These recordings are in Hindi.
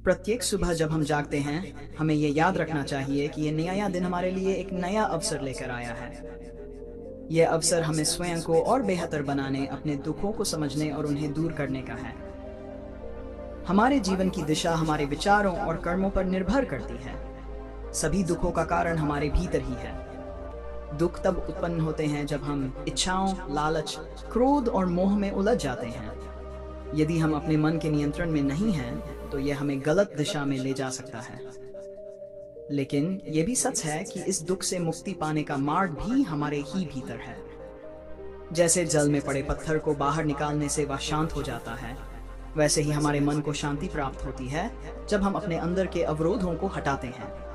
प्रत्येक सुबह जब हम जागते हैं, हमें ये याद रखना चाहिए कि ये नया दिन हमारे लिए एक नया अवसर लेकर आया है। ये अवसर हमें स्वयं को और बेहतर बनाने, अपने दुखों को समझने और उन्हें दूर करने का है। हमारे जीवन की दिशा हमारे विचारों और कर्मों पर निर्भर करती है। सभी दुखों का कारण हमारे भीतर ही है। दुख तब उत्पन्न होते हैं जब हम इच्छाओं, लालच, क्रोध और मोह में उलझ जाते हैं। यदि हम अपने मन के नियंत्रण में नहीं हैं, तो यह हमें गलत दिशा में ले जा सकता है। लेकिन यह भी सच है कि इस दुख से मुक्ति पाने का मार्ग भी हमारे ही भीतर है। जैसे जल में पड़े पत्थर को बाहर निकालने से वह शांत हो जाता है, वैसे ही हमारे मन को शांति प्राप्त होती है जब हम अपने अंदर के अवरोधों को हटाते हैं।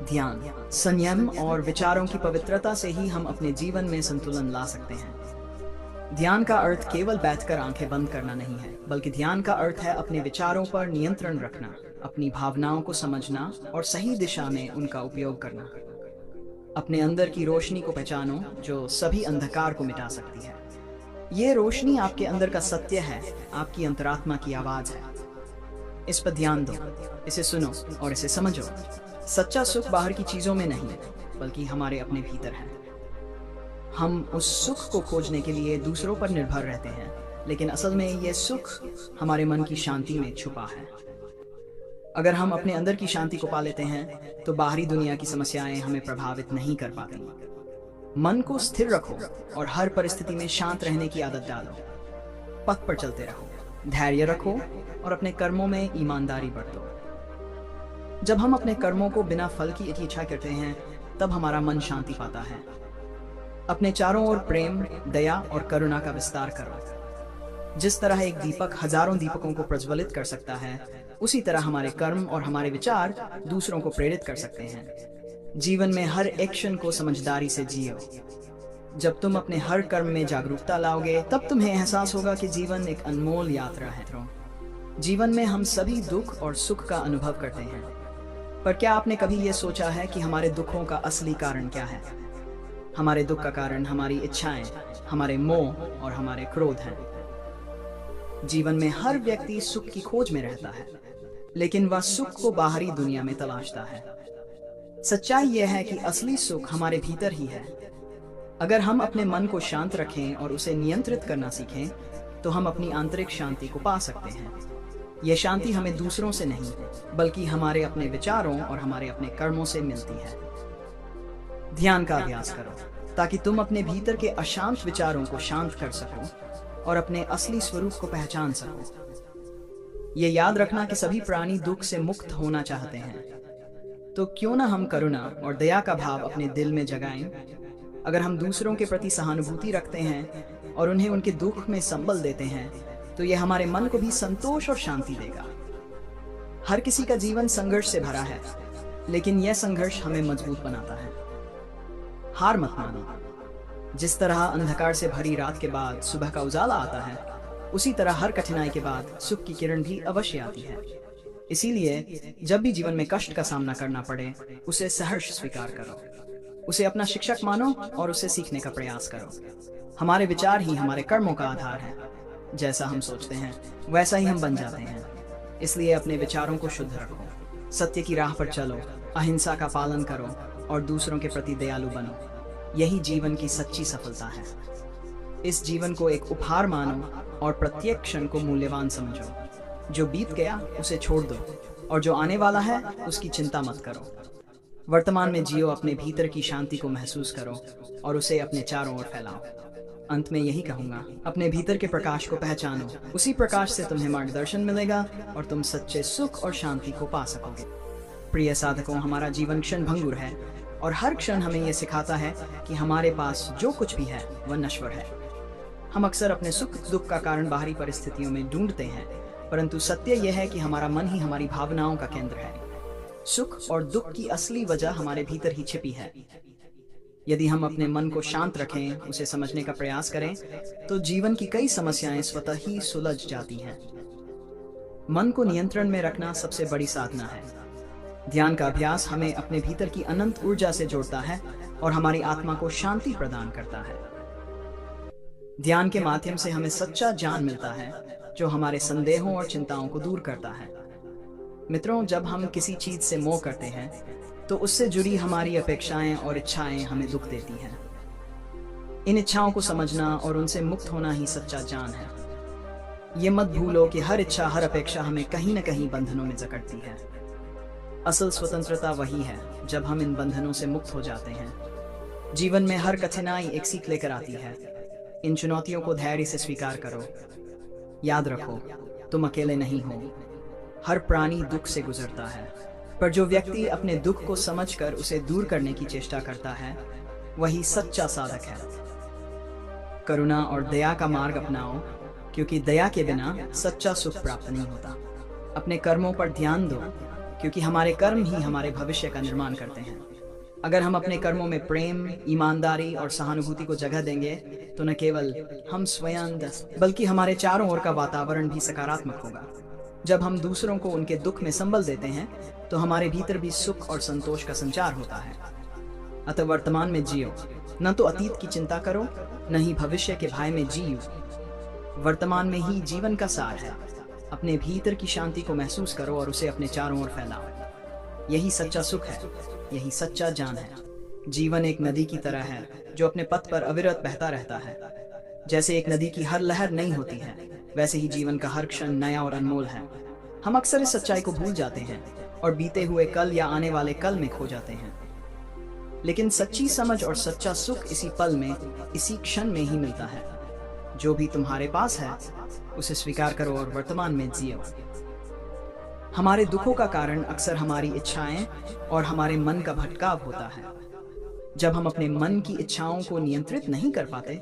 ध्यान, संयम और विचारों की पवित्रता से ही हम अपने जीवन में संतुलन ला सकते हैं। ध्यान का अर्थ केवल बैठकर आंखें बंद करना नहीं है, बल्कि ध्यान का अर्थ है अपने विचारों पर नियंत्रण रखना, अपनी भावनाओं को समझना और सही दिशा में उनका उपयोग करना। अपने अंदर की रोशनी को पहचानो जो सभी अंधकार को मिटा सकती है। ये रोशनी आपके अंदर का सत्य है, आपकी अंतरात्मा की आवाज है। इस पर ध्यान दो, इसे सुनो और इसे समझो। सच्चा सुख बाहर की चीजों में नहीं, बल्कि हमारे अपने भीतर है। हम उस सुख को खोजने के लिए दूसरों पर निर्भर रहते हैं, लेकिन असल में यह सुख हमारे मन की शांति में छुपा है। अगर हम अपने अंदर की शांति को पा लेते हैं, तो बाहरी दुनिया की समस्याएं हमें प्रभावित नहीं कर पाती। मन को स्थिर रखो और हर परिस्थिति में शांत रहने की आदत डालो। पथ पर चलते रहो, धैर्य रखो और अपने कर्मों में ईमानदारी बरतो। जब हम अपने कर्मों को बिना फल की इच्छा करते हैं, तब हमारा मन शांति पाता है। अपने चारों ओर प्रेम, दया और करुणा का विस्तार करो। जिस तरह एक दीपक हजारों दीपकों को प्रज्वलित कर सकता है, उसी तरह हमारे कर्म और हमारे विचार दूसरों को प्रेरित कर सकते हैं। जीवन में हर एक्शन को समझदारी से जियो। जब तुम अपने हर कर्म में जागरूकता लाओगे, तब तुम्हें एहसास होगा कि जीवन एक अनमोल यात्रा है। जीवन में हम सभी दुख और सुख का अनुभव करते हैं, पर क्या आपने कभी यह सोचा है कि हमारे दुखों का असली कारण क्या है? हमारे दुख का कारण हमारी इच्छाएं, हमारे मोह और हमारे क्रोध हैं। जीवन में हर व्यक्ति सुख की खोज में रहता है, लेकिन वह सुख को बाहरी दुनिया में तलाशता है। सच्चाई यह है कि असली सुख हमारे भीतर ही है। अगर हम अपने मन को शांत रखें और उसे नियंत्रित करना सीखें, तो हम अपनी आंतरिक शांति को पा सकते हैं। यह शांति हमें दूसरों से नहीं, बल्कि हमारे अपने विचारों और हमारे अपने कर्मों से मिलती है। ध्यान का अभ्यास करो ताकि तुम अपने भीतर के अशांत विचारों को शांत कर सको और अपने असली स्वरूप को पहचान सको। ये याद रखना कि सभी प्राणी दुख से मुक्त होना चाहते हैं, तो क्यों ना हम करुणा और दया का भाव अपने दिल में जगाएं। अगर हम दूसरों के प्रति सहानुभूति रखते हैं और उन्हें उनके दुख में संबल देते हैं, तो यह हमारे मन को भी संतोष और शांति देगा। हर किसी का जीवन संघर्ष से भरा है, लेकिन यह संघर्ष हमें मजबूत बनाता है। हार मत मानो। जिस तरह अंधकार से भरी रात के बाद सुबह का उजाला आता है, उसी तरह हर कठिनाई के बाद सुख की किरण भी अवश्य आती है। इसीलिए जब भी जीवन में कष्ट का सामना करना पड़े, उसे सहर्ष स्वीकार करो, उसे अपना शिक्षक मानो और उसे सीखने का प्रयास करो। हमारे विचार ही हमारे कर्मों का आधार है। जैसा हम सोचते हैं, वैसा ही हम बन जाते हैं। इसलिए अपने विचारों को शुद्ध रखो, सत्य की राह पर चलो, अहिंसा का पालन करो और दूसरों के प्रति दयालु बनो। यही जीवन की सच्ची सफलता है। इस जीवन को एक उपहार मानो और प्रत्येक क्षण को मूल्यवान समझो। जो बीत गया उसे छोड़ दो और जो आने वाला है उसकी चिंता मत करो। वर्तमान में जियो, अपने भीतर की शांति को महसूस करो और उसे अपने चारों ओर फैलाओ। अंत में यही कहूंगा, अपने भीतर के प्रकाश को पहचानो। उसी प्रकाश से तुम्हें मार्गदर्शन मिलेगा और तुम सच्चे सुख और शांति को पा सकोगे। प्रिय साधकों, हमारा जीवन क्षण भंगुर है और हर क्षण हमें यह सिखाता है कि हमारे पास जो कुछ भी है वह नश्वर है। हम अक्सर अपने सुख दुख का कारण बाहरी परिस्थितियों में ढूंढते हैं, परंतु सत्य यह है कि हमारा मन ही हमारी भावनाओं का केंद्र है। सुख और दुख की असली वजह हमारे भीतर ही छिपी है। यदि हम अपने मन को शांत रखें, उसे समझने का प्रयास करें, तो जीवन की कई समस्याएं स्वतः ही सुलझ जाती हैं। मन को नियंत्रण में रखना सबसे बड़ी साधना है। ध्यान का अभ्यास हमें अपने भीतर की अनंत ऊर्जा से जोड़ता है और हमारी आत्मा को शांति प्रदान करता है। ध्यान के माध्यम से हमें सच्चा ज्ञान मिलता है, जो हमारे संदेहों और चिंताओं को दूर करता है। मित्रों, जब हम किसी चीज से मोह करते हैं तो उससे जुड़ी हमारी अपेक्षाएं और इच्छाएं हमें दुख देती हैं। इन इच्छाओं को समझना और उनसे मुक्त होना ही सच्चा ज्ञान है। ये मत भूलो कि हर इच्छा, हर अपेक्षा हमें कहीं न कहीं बंधनों में जकड़ती है। असल स्वतंत्रता वही है जब हम इन बंधनों से मुक्त हो जाते हैं। जीवन में हर कठिनाई एक सीख लेकर आती है। इन चुनौतियों को धैर्य से स्वीकार करो। याद रखो, तुम अकेले नहीं हो। हर प्राणी दुख से गुजरता है, पर जो व्यक्ति अपने दुख को समझकर उसे दूर करने की चेष्टा करता है, वही सच्चा साधक है। करुणा और दया का मार्ग अपनाओ, क्योंकि दया के बिना सच्चा सुख प्राप्त नहीं होता। अपने कर्मों पर ध्यान दो, क्योंकि हमारे कर्म ही हमारे भविष्य का निर्माण करते हैं। अगर हम अपने कर्मों में प्रेम, ईमानदारी और सहानुभूति को जगह देंगे, तो न केवल हम स्वयं बल्कि हमारे चारों ओर का वातावरण भी सकारात्मक होगा। जब हम दूसरों को उनके दुख में संबल देते हैं, तो हमारे भीतर भी सुख और संतोष का संचार होता है। अतः वर्तमान में जियो, न तो अतीत की चिंता करो, न ही भविष्य के भय में जियो। वर्तमान में ही जीवन का सार है। अपने भीतर की शांति को महसूस करो और उसे अपने चारों ओर फैलाओ। यही सच्चा सुख है, यही सच्चा ज्ञान है। जीवन एक नदी की तरह है जो अपने पथ पर अविरत बहता रहता है। जैसे एक नदी की हर लहर नई होती है, वैसे ही जीवन का हर क्षण नया और अनमोल है। हम अक्सर इस सच्चाई को भूल जाते हैं और बीते हुए कल या आने वाले कल में खो जाते हैं। लेकिन सच्ची समझ और सच्चा सुख इसी पल में, इसी क्षण में ही मिलता है। जो भी तुम्हारे पास है, उसे स्वीकार करो और वर्तमान में जियो। हमारे दुखों का कारण अक्सर हमारी इच्छाएं और हमारे मन का भटकाव होता है। जब हम अपने मन की इच्छाओं को नियंत्रित नहीं कर पाते,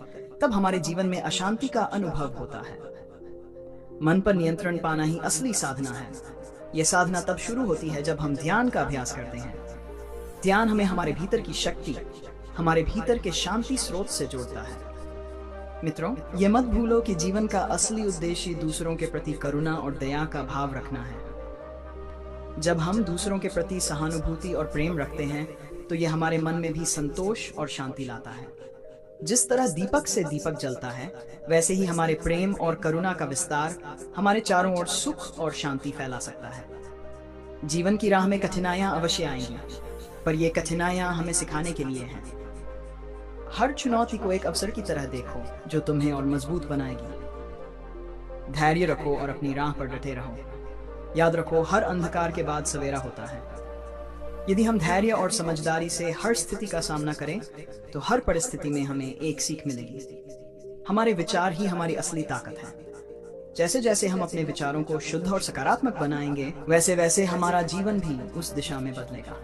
तब हमारे जीवन में अशांति का अनुभव होता है। मन पर नियंत्रण पाना ही असली साधना है। यह साधना तब शुरू होती है जब हम ध्यान का अभ्यास करते हैं। ध्यान हमें हमारे भीतर की शक्ति, हमारे भीतर के शांति स्रोत से जोड़ता है। मित्रों, ये मत भूलो कि जीवन का असली उद्देश्य दूसरों के प्रति करुणा और दया का भाव रखना है। जब हम दूसरों के प्रति सहानुभूति और प्रेम रखते हैं, तो यह हमारे मन में भी संतोष और शांति लाता है। जिस तरह दीपक से दीपक जलता है, वैसे ही हमारे प्रेम और करुणा का विस्तार हमारे चारों ओर सुख और शांति फैला सकता है। जीवन की राह में कठिनाइयां अवश्य आएंगी, पर ये कठिनाइयां हमें सिखाने के लिए हैं। हर चुनौती को एक अवसर की तरह देखो, जो तुम्हें और मजबूत बनाएगी। धैर्य रखो और अपनी राह पर डटे रहो। याद रखो, हर अंधकार के बाद सवेरा होता है। यदि हम धैर्य और समझदारी से हर स्थिति का सामना करें, तो हर परिस्थिति में हमें एक सीख मिलेगी। हमारे विचार ही हमारी असली ताकत है। जैसे जैसे हम अपने विचारों को शुद्ध और सकारात्मक बनाएंगे, वैसे वैसे हमारा जीवन भी उस दिशा में बदलेगा।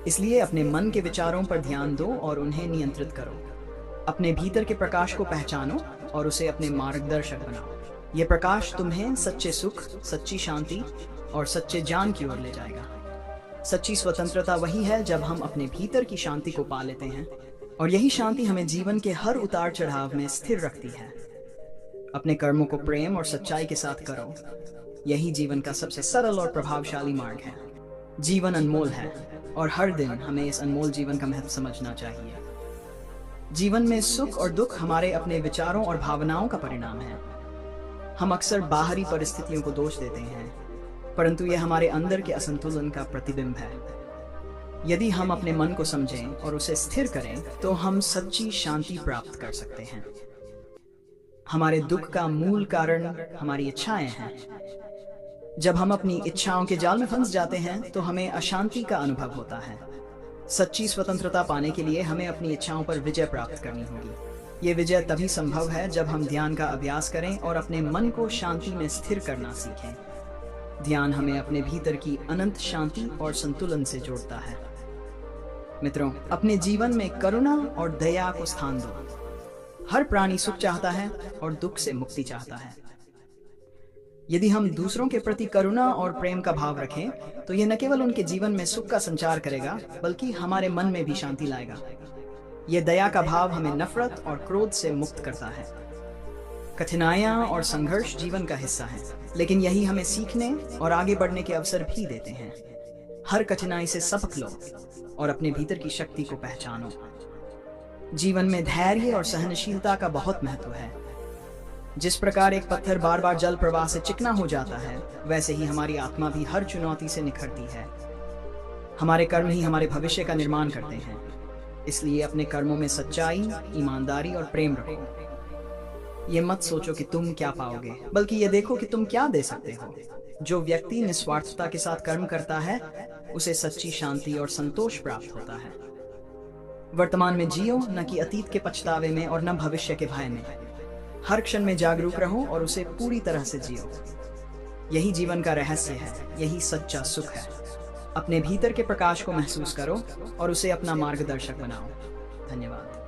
इसलिए अपने मन के विचारों पर ध्यान दो और उन्हें नियंत्रित करो। अपने भीतर के प्रकाश को पहचानो और उसे अपने मार्गदर्शक बनाओ। ये प्रकाश तुम्हें सच्चे सुख, सच्ची शांति और सच्चे ज्ञान की ओर ले जाएगा। सच्ची स्वतंत्रता वही है जब हम अपने भीतर की शांति को पा लेते हैं, और यही शांति हमें जीवन के हर उतार चढ़ाव में स्थिर रखती है। अपने कर्मों को प्रेम और सच्चाई के साथ करो। यही जीवन का सबसे सरल और प्रभावशाली मार्ग है। जीवन अनमोल है और हर दिन हमें इस अनमोल जीवन का महत्व समझना चाहिए। जीवन में सुख और दुख हमारे अपने विचारों और भावनाओं का परिणाम है। हम अक्सर बाहरी परिस्थितियों को दोष देते हैं, परंतु यह हमारे अंदर के असंतुलन का प्रतिबिंब है। यदि हम अपने मन को समझें और उसे स्थिर करें, तो हम सच्ची शांति प्राप्त कर सकते हैं। हमारे दुख का मूल कारण हमारी इच्छाएं हैं। जब हम अपनी इच्छाओं के जाल में फंस जाते हैं, तो हमें अशांति का अनुभव होता है। सच्ची स्वतंत्रता पाने के लिए हमें अपनी इच्छाओं पर विजय प्राप्त करनी होगी। ये विजय तभी संभव है जब हम ध्यान का अभ्यास करें और अपने मन को शांति में स्थिर करना सीखें। ध्यान हमें अपने भीतर की अनंत शांति और संतुलन से जोड़ता है। मित्रों, अपने जीवन में करुणा और दया को स्थान दो। हर प्राणी सुख चाहता है और दुख से मुक्ति चाहता है। यदि हम दूसरों के प्रति करुणा और प्रेम का भाव रखें, तो यह न केवल उनके जीवन में सुख का संचार करेगा, बल्कि हमारे मन में भी शांति लाएगा। यह दया का भाव हमें नफरत और क्रोध से मुक्त करता है। कठिनाइयां और संघर्ष जीवन का हिस्सा है, लेकिन यही हमें सीखने और आगे बढ़ने के अवसर भी देते हैं। हर कठिनाई से सबक लो और अपने भीतर की शक्ति को पहचानो। जीवन में धैर्य और सहनशीलता का बहुत महत्व है। जिस प्रकार एक पत्थर बार बार जल प्रवाह से चिकना हो जाता है, वैसे ही हमारी आत्मा भी हर चुनौती से निखरती है। हमारे कर्म ही हमारे भविष्य का निर्माण करते हैं। इसलिए अपने कर्मों में सच्चाई, ईमानदारी और प्रेम रखो। ये मत सोचो कि तुम क्या पाओगे, बल्कि ये देखो कि तुम क्या दे सकते हो। जो व्यक्ति निस्वार्थता के साथ कर्म करता है, उसे सच्ची शांति और संतोष प्राप्त होता है। वर्तमान में जियो, न कि अतीत के पछतावे में और न भविष्य के भय में। हर क्षण में जागरूक रहो और उसे पूरी तरह से जियो। यही जीवन का रहस्य है, यही सच्चा सुख है। अपने भीतर के प्रकाश को महसूस करो और उसे अपना मार्गदर्शक बनाओ। धन्यवाद।